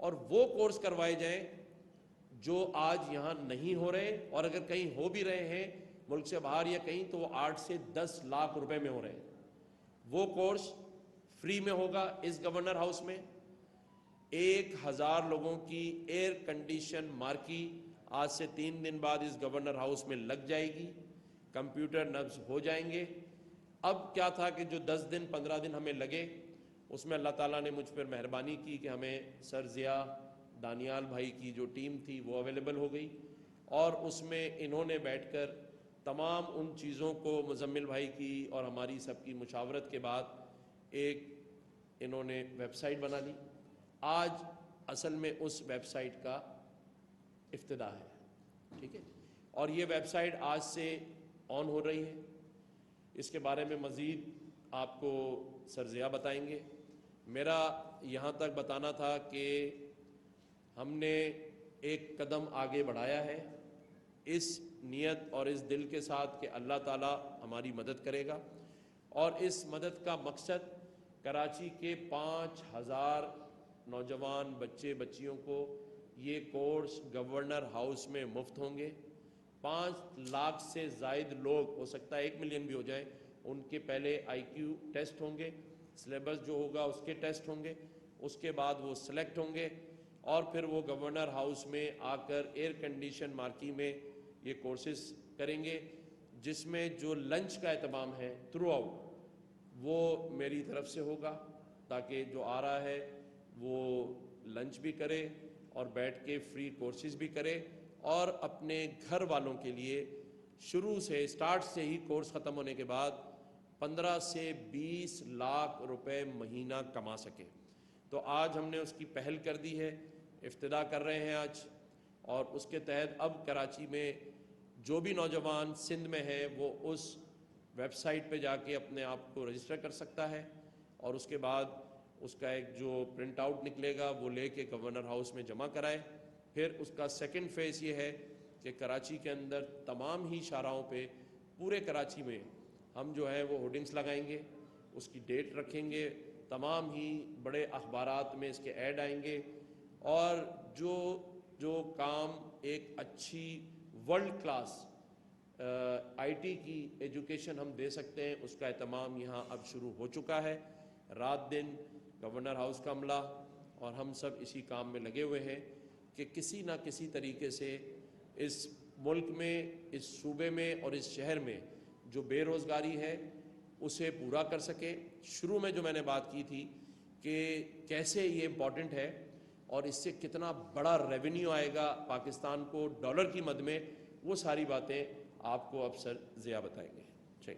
اور وہ کورس کروائے جائیں جو آج یہاں نہیں ہو رہے، اور اگر کہیں ہو بھی رہے ہیں ملک سے باہر یا کہیں، تو وہ 8 سے 10 لاکھ روپے میں ہو رہے ہیں۔ وہ کورس فری میں ہوگا اس گورنر ہاؤس میں۔ 1000 لوگوں کی ایئر کنڈیشن مارکی آج سے 3 دن بعد اس گورنر ہاؤس میں لگ جائے گی، کمپیوٹر نصب ہو جائیں گے۔ اب کیا تھا کہ جو 10 دن 15 دن ہمیں لگے، اس میں اللہ تعالیٰ نے مجھ پر مہربانی کی کہ ہمیں سر ضیاء دانیال بھائی کی جو ٹیم تھی وہ اویلیبل ہو گئی، اور اس میں انہوں نے بیٹھ کر تمام ان چیزوں کو مزمل بھائی کی اور ہماری سب کی مشاورت کے بعد ایک انہوں نے ویب سائٹ بنا لی۔ آج اصل میں اس ویب سائٹ کا افتتاح ہے، ٹھیک ہے، اور یہ ویب سائٹ آج سے آن ہو رہی ہے۔ اس کے بارے میں مزید آپ کو سر ضیاء بتائیں گے۔ میرا یہاں تک بتانا تھا کہ ہم نے ایک قدم آگے بڑھایا ہے اس نیت اور اس دل کے ساتھ کہ اللہ تعالیٰ ہماری مدد کرے گا، اور اس مدد کا مقصد کراچی کے 5000 نوجوان بچے بچیوں کو یہ کورس گورنر ہاؤس میں مفت ہوں گے۔ 5 لاکھ سے زائد لوگ، ہو سکتا ہے 1 ملین بھی ہو جائے، ان کے پہلے آئی کیو ٹیسٹ ہوں گے، سلیبس جو ہوگا اس کے ٹیسٹ ہوں گے، اس کے بعد وہ سلیکٹ ہوں گے، اور پھر وہ گورنر ہاؤس میں آ کر ایئر کنڈیشن مارکی میں یہ کورسز کریں گے، جس میں جو لنچ کا اہتمام ہے تھرو آؤٹ وہ میری طرف سے ہوگا، تاکہ جو آ رہا ہے وہ لنچ بھی کرے اور بیٹھ کے فری کورسز بھی کرے، اور اپنے گھر والوں کے لیے شروع سے سٹارٹ سے ہی کورس ختم ہونے کے بعد 15 سے 20 لاکھ روپے مہینہ کما سکے۔ تو آج ہم نے اس کی پہل کر دی ہے، افتتاح کر رہے ہیں آج، اور اس کے تحت اب کراچی میں جو بھی نوجوان سندھ میں ہے وہ اس ویب سائٹ پہ جا کے اپنے آپ کو رجسٹر کر سکتا ہے، اور اس کے بعد اس کا ایک جو پرنٹ آؤٹ نکلے گا وہ لے کے گورنر ہاؤس میں جمع کرائے۔ پھر اس کا سیکنڈ فیز یہ ہے کہ کراچی کے اندر تمام ہی شاہراہوں پہ پورے کراچی میں ہم جو ہے وہ ہوڈنگس لگائیں گے، اس کی ڈیٹ رکھیں گے، تمام ہی بڑے اخبارات میں اس کے ایڈ آئیں گے، اور جو کام ایک اچھی ورلڈ کلاس آئی ٹی کی ایجوکیشن ہم دے سکتے ہیں، اس کا اہتمام یہاں اب شروع ہو چکا ہے۔ رات دن گورنر ہاؤس کا عملہ اور ہم سب اسی کام میں لگے ہوئے ہیں کہ کسی نہ کسی طریقے سے اس ملک میں، اس صوبے میں اور اس شہر میں جو بے روزگاری ہے اسے پورا کر سکے۔ شروع میں جو میں نے بات کی تھی کہ کیسے یہ امپورٹنٹ ہے اور اس سے کتنا بڑا ریونیو آئے گا پاکستان کو ڈالر کی مد میں، وہ ساری باتیں آپ کو اب سر ضیاء بتائیں گے۔ ٹھیک